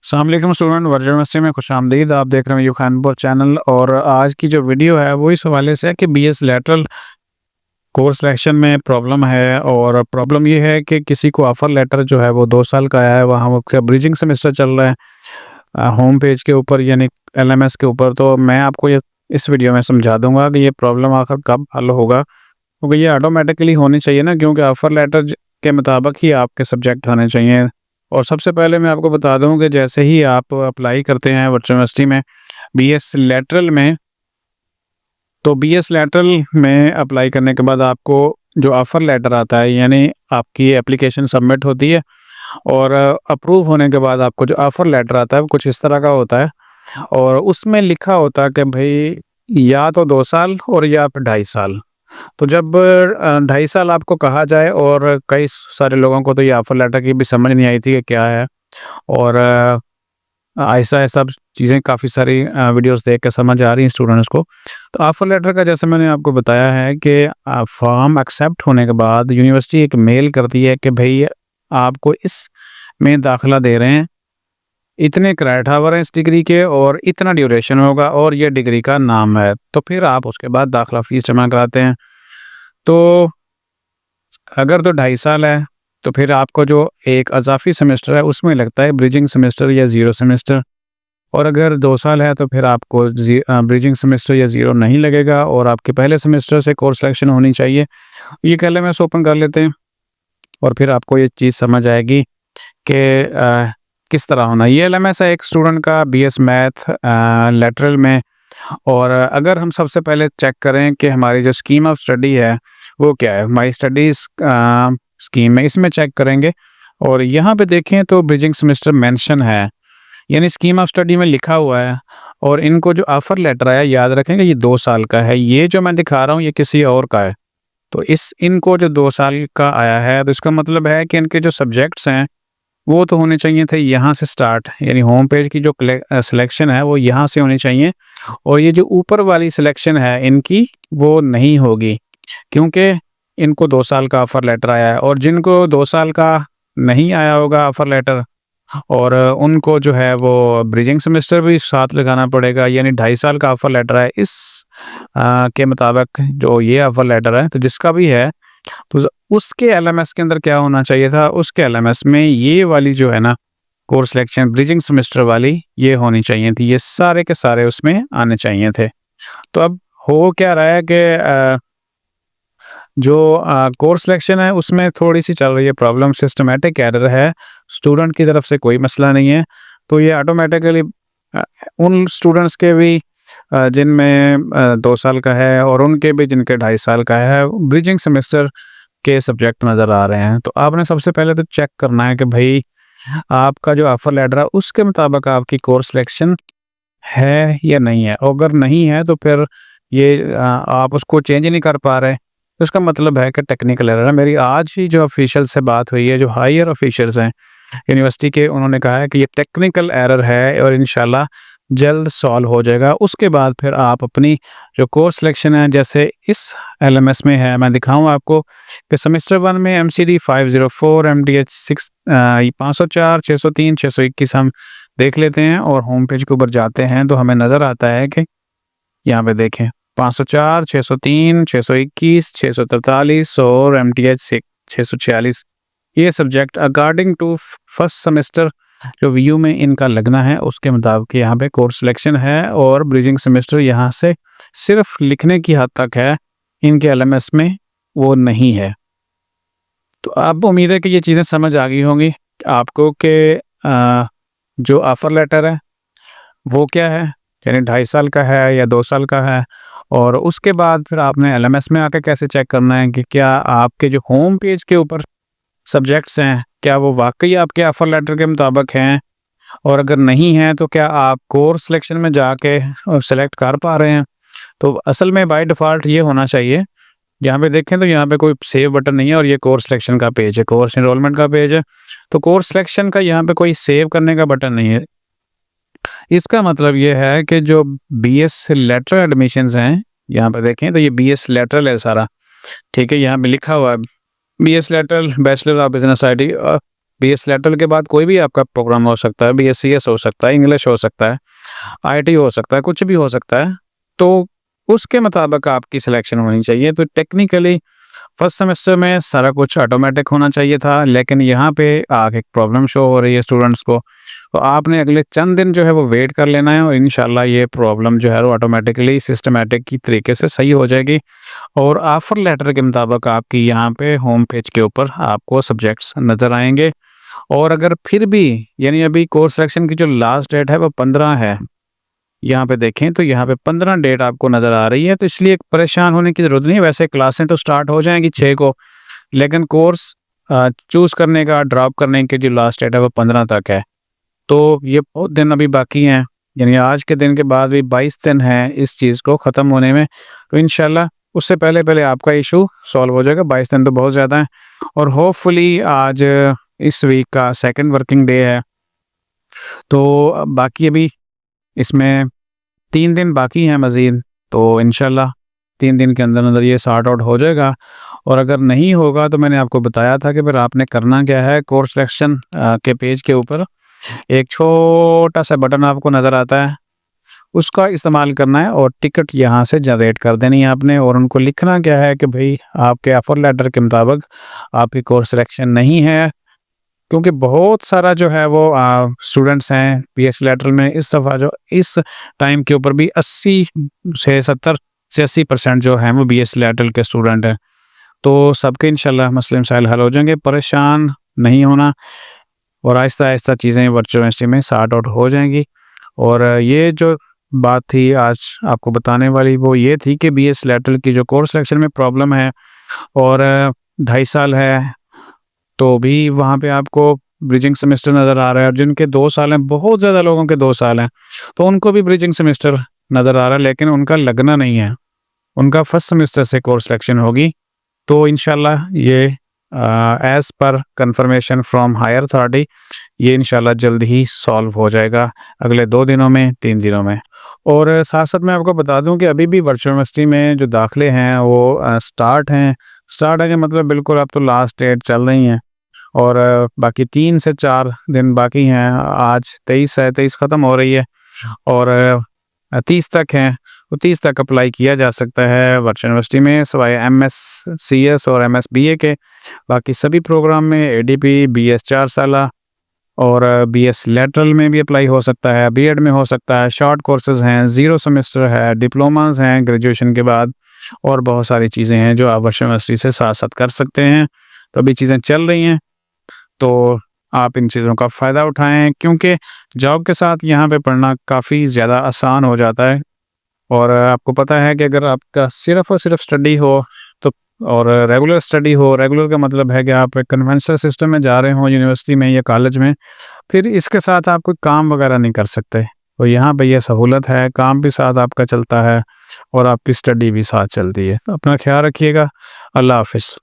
अस्सलाम वालेकुम student virtual university में खुशामदीद। आप देख रहे हैं खानपुर चैनल और आज की जो वीडियो है वो इस हवाले से है कि बीएस लैटरल कोर्स सिलेक्शन में प्रॉब्लम है। और प्रॉब्लम ये है कि किसी को ऑफ़र लेटर जो है वो 2 साल का आया है, वहाँ उसका ब्रिजिंग सेमेस्टर चल रहा है होम पेज के ऊपर यानी एलएमएस के ऊपर। तो मैं आपको ये इस वीडियो में समझा दूँगा कि ये प्रॉब्लम आखिर कब हल होगा, क्योंकि ये ऑटोमेटिकली होनी चाहिए ना, क्योंकि ऑफ़र लेटर के मुताबिक ही आपके सब्जेक्ट होने चाहिए। और सबसे पहले मैं आपको बता दूँ कि जैसे ही आप अप्लाई करते हैं वर्चुअल यूनिवर्सिटी में बीएस लैटरल में, तो बीएस लैटरल में अप्लाई करने के बाद आपको जो ऑफ़र लेटर आता है, यानी आपकी एप्लीकेशन सबमिट होती है और अप्रूव होने के बाद आपको जो ऑफ़र लेटर आता है वो कुछ इस तरह का होता है। और उसमें लिखा होता है कि भई या तो 2 साल और या फिर 2.5 साल। तो जब 2.5 साल आपको कहा जाए, और कई सारे लोगों को तो ये ऑफ़र लेटर की भी समझ नहीं आई थी कि क्या है। और आहिस्ता-आहिस्ता अब चीज़ें काफ़ी सारी वीडियोज़ देख के समझ आ रही हैं स्टूडेंट्स को। तो ऑफ़र लेटर का जैसे मैंने आपको बताया है कि फॉर्म एक्सेप्ट होने के बाद यूनिवर्सिटी एक मेल करती है कि भई आपको इसमें दाखिला दे रहे हैं, इतने क्रेडिट आवर हैं इस डिग्री के और इतना ड्यूरेशन होगा और ये डिग्री का नाम है। तो फिर आप उसके बाद दाखिला फ़ीस जमा कराते हैं। तो अगर तो 2.5 साल है, तो फिर आपको जो एक इज़ाफ़ी सेमेस्टर है उसमें लगता है ब्रिजिंग सेमेस्टर या ज़ीरो सेमेस्टर। और अगर 2 साल है तो फिर आपको ब्रिजिंग सेमेस्टर या ज़ीरो नहीं लगेगा और आपके पहले सेमेस्टर से कोर्स सिलेक्शन होनी चाहिए। ये एलएमएस ओपन कर लेते हैं और फिर आपको ये चीज़ समझ आएगी कि किस तरह होना है। ये एलएमएस है एक स्टूडेंट का बीएस मैथ लैटरल में। और अगर हम सबसे पहले चेक करें कि हमारी जो स्कीम ऑफ स्टडी है वो क्या है, हमारी स्टडीज़ स्कीम में इसमें चेक करेंगे और यहाँ पे देखें तो ब्रिजिंग सेमेस्टर मेंशन है, यानी स्कीम ऑफ स्टडी में लिखा हुआ है। और इनको जो ऑफ़र लेटर आया, याद रखेंगे ये 2 साल का है, ये जो मैं दिखा रहा हूँ ये किसी और का है। तो इनको जो 2 साल का आया है तो इसका मतलब है कि इनके जो सब्जेक्ट्स हैं वो तो होने चाहिए थे यहाँ से स्टार्ट, यानी होम पेज की जो सिलेक्शन है वो यहाँ से होनी चाहिए। और ये जो ऊपर वाली सिलेक्शन है इनकी वो नहीं होगी, क्योंकि इनको 2 साल का ऑफ़र लेटर आया है। और जिनको 2 साल का नहीं आया होगा ऑफ़र लेटर, और उनको जो है वो ब्रिजिंग सेमेस्टर भी साथ लगाना पड़ेगा, यानी 2.5 साल का ऑफ़र लेटर है इस के मुताबिक जो ये ऑफ़र लेटर है। तो जिसका भी है तो उसके एलएमएस के अंदर क्या होना चाहिए था, उसके एलएमएस में ये वाली जो है ना कोर्स सिलेक्शन ब्रिजिंग सेमेस्टर वाली ये होनी चाहिए थी, ये सारे के सारे उसमें आने चाहिए थे। तो अब हो क्या रहा है कि जो कोर्स सिलेक्शन है उसमें थोड़ी-सी चल रही है प्रॉब्लम, सिस्टमैटिक एरर है, स्टूडेंट की तरफ से कोई मसला नहीं है। तो ये ऑटोमेटिकली उन स्टूडेंट्स के भी जिनमें 2 साल का है और उनके भी जिनके 2.5 साल का है, ब्रिजिंग सेमेस्टर के सब्जेक्ट नज़र आ रहे हैं। तो आपने सबसे पहले तो चेक करना है कि भई आपका जो ऑफ़र लेटर है उसके मुताबिक आपकी कोर्स सिलेक्शन है या नहीं है। और अगर नहीं है तो फिर ये आप उसको चेंज ही नहीं कर पा रहे, तो इसका मतलब है कि टेक्निकल एरर है। मेरी आज ही जो ऑफ़िशियल से बात हुई है, जो हायर ऑफ़िशियल्स हैं यूनिवर्सिटी के, उन्होंने कहा है कि ये टेक्निकल एरर है और इंशाल्लाह जल्द सॉल्व हो जाएगा। उसके बाद फिर आप अपनी जो कोर्स सिलेक्शन है, जैसे इस एलएमएस में है, मैं दिखाऊँ आपको कि सेमेस्टर 1 में एमसीडी 504, एमडीएच 504, 603, 621 हम देख लेते हैं और होम पेज के ऊपर जाते हैं तो हमें नज़र आता है कि यहाँ पे देखें 504, 603, 621, 643 और एमटीएच 646 ये subject according to first semester जो वीयू में इनका लगना है उसके मुताबिक यहाँ पे कोर्स सिलेक्शन है। और ब्रिजिंग सेमेस्टर यहाँ से सिर्फ लिखने की हद तक है, इनके एलएमएस में वो नहीं है। तो अब उम्मीद है कि ये चीज़ें समझ आ गई होंगी आपको कि जो ऑफ़र लेटर है वो क्या है, यानी 2.5 साल का है या 2 साल का है। और उसके बाद फिर आपने एलएमएस में आके कैसे चेक करना है कि क्या आपके जो होम पेज के ऊपर सब्जेक्ट्स हैं, क्या वो वाक़ई आपके ऑफ़र लेटर के मुताबिक हैं। और अगर नहीं है तो क्या आप कोर्स सिलेक्शन में जाके सेलेक्ट कर पा रहे हैं। तो असल में बाय डिफ़ॉल्ट ये होना चाहिए, यहाँ पे देखें तो यहाँ पे कोई सेव बटन नहीं है और ये कोर्स सिलेक्शन का पेज है, कोर्स एनरोलमेंट का पेज है। तो कोर्स सिलेक्शन का यहाँ पे कोई सेव करने का बटन नहीं है। इसका मतलब ये है कि जो बीएस लेटरल एडमिशन्स हैं, यहाँ पे देखें तो ये बीएस लेटरल है सारा, ठीक है। यहाँ पे लिखा हुआ है BS lateral bachelor of business IT BS lateral के बाद कोई भी आपका प्रोग्राम हो सकता है, बीएससीएस हो सकता है, इंग्लिश हो सकता है, आईटी हो सकता है, कुछ भी हो सकता है। तो उसके मुताबिक आपकी सिलेक्शन होनी चाहिए। तो टेक्निकली फर्स्ट सेमेस्टर में सारा कुछ ऑटोमेटिक होना चाहिए था, लेकिन यहाँ पे आके एक प्रॉब्लम शो हो रही है स्टूडेंट्स को। तो आपने अगले चंद दिन जो है वो वेट कर लेना है और इंशाल्लाह ये प्रॉब्लम जो है वो ऑटोमेटिकली सिस्टमैटिक की तरीके से सही हो जाएगी और ऑफर लेटर के मुताबिक आपकी यहाँ पे होम पेज के ऊपर आपको सब्जेक्ट्स नज़र आएंगे। और अगर फिर भी यानी अभी कोर्स सिलेक्शन की जो लास्ट डेट है वो 15 है, यहाँ पे देखें तो यहाँ पे 15 डेट आपको नज़र आ रही है, तो इसलिए परेशान होने की ज़रूरत नहीं है। वैसे क्लासें तो स्टार्ट हो जाएंगी 6 को, लेकिन कोर्स चूज़ करने का, ड्रॉप करने की जो लास्ट डेट है वो 15 तक है। तो ये बहुत दिन अभी बाकी हैं, यानी आज के दिन के बाद भी 22 दिन हैं इस चीज़ को ख़त्म होने में। तो इंशाल्लाह उससे पहले आपका इशू सॉल्व हो जाएगा। 22 दिन तो बहुत ज़्यादा है और होपफुली आज इस वीक का सेकंड वर्किंग डे है, तो बाकी अभी इसमें 3 दिन बाकी हैं मज़ीद। तो इंशाल्लाह 3 दिन के अंदर ये सॉर्ट आउट हो जाएगा। और अगर नहीं होगा तो मैंने आपको बताया था कि फिर आपने करना क्या है, कोर्स सिलेक्शन के पेज के ऊपर एक छोटा-सा बटन आपको नज़र आता है, उसका इस्तेमाल करना है और टिकट यहाँ से जनरेट कर देनी है आपने। और उनको लिखना क्या है कि भई आपके ऑफ़र लेटर के मुताबिक आपकी कोर्स सिलेक्शन नहीं है, क्योंकि बहुत सारा जो है वो स्टूडेंट्स हैं बीएस लेटरल में इस दफ़ा जो इस टाइम के ऊपर भी 80 से 70 से 80% जो हैं वो बीएस लेटरल के स्टूडेंट हैं। तो सबके इंशाल्लाह मसले मसाइल हल हो जाएंगे, परेशान नहीं होना और आहिस्ता-आहिस्ता चीज़ें वर्चुअल यूनिवर्सिटी में सॉर्ट आउट हो जाएंगी। और ये जो बात थी आज आपको बताने वाली वो ये थी कि बीएस लेटरल की जो कोर्स सिलेक्शन में प्रॉब्लम है और 2.5 साल है, तो भी वहाँ पे आपको ब्रिजिंग सेमेस्टर नज़र आ रहा है। और जिनके 2 साल हैं, बहुत ज़्यादा लोगों के 2 साल हैं, तो उनको भी ब्रिजिंग सेमेस्टर नज़र आ रहा है, लेकिन उनका लगना नहीं है, उनका फर्स्ट सेमेस्टर से कोर्स सिलेक्शन होगी। तो इंशाल्लाह ये as per conformation from higher authority ये इंशाल्लाह जल्द ही सॉल्व हो जाएगा, अगले 2 दिनों में, 3 दिनों में। और साथ-साथ मैं आपको बता दूं कि अभी भी वर्चुअल यूनिवर्सिटी में जो दाखिले हैं वो स्टार्ट हैं। स्टार्ट है कि मतलब बिल्कुल अब तो लास्ट डेट चल रही हैं और बाकी 3 से 4 दिन बाकी हैं। आज 23 है, 23 ख़त्म हो रही है और 30 तक हैं। तो 30 तक अप्लाई किया जा सकता है वर्चुअल यूनिवर्सिटी में, सिवाय एमएससीएस और एमएसबीए के। बाकी सभी प्रोग्राम में एडीपी, बीएस 4 साला और बीएस लेटरल में भी अप्लाई हो सकता है, बीएड में हो सकता है, शॉर्ट कोर्सेज़ हैं, 0 सेमेस्टर है, डिप्लोमास हैं ग्रेजुएशन के बाद और बहुत सारी चीज़ें हैं जो आप वर्चुअल यूनिवर्सिटी से साथ-साथ कर सकते हैं। तो अभी चीज़ें चल रही हैं, तो आप इन चीज़ों का फ़ायदा उठाएँ, क्योंकि जॉब के साथ यहाँ पे पढ़ना काफ़ी ज़्यादा आसान हो जाता है। और आपको पता है कि अगर आपका सिर्फ़ और सिर्फ़ स्टडी हो तो और रेगुलर स्टडी हो, रेगुलर का मतलब है कि आप एक कन्वेंशनल सिस्टम में जा रहे हो यूनिवर्सिटी में या कॉलेज में, फिर इसके साथ आप कोई काम वगैरह नहीं कर सकते। तो यहाँ पे ये सहूलत है, काम भी साथ आपका चलता है और आपकी स्टडी भी साथ चलती है। तो अपना ख्याल रखिएगा। अल्लाह हाफ़िज़।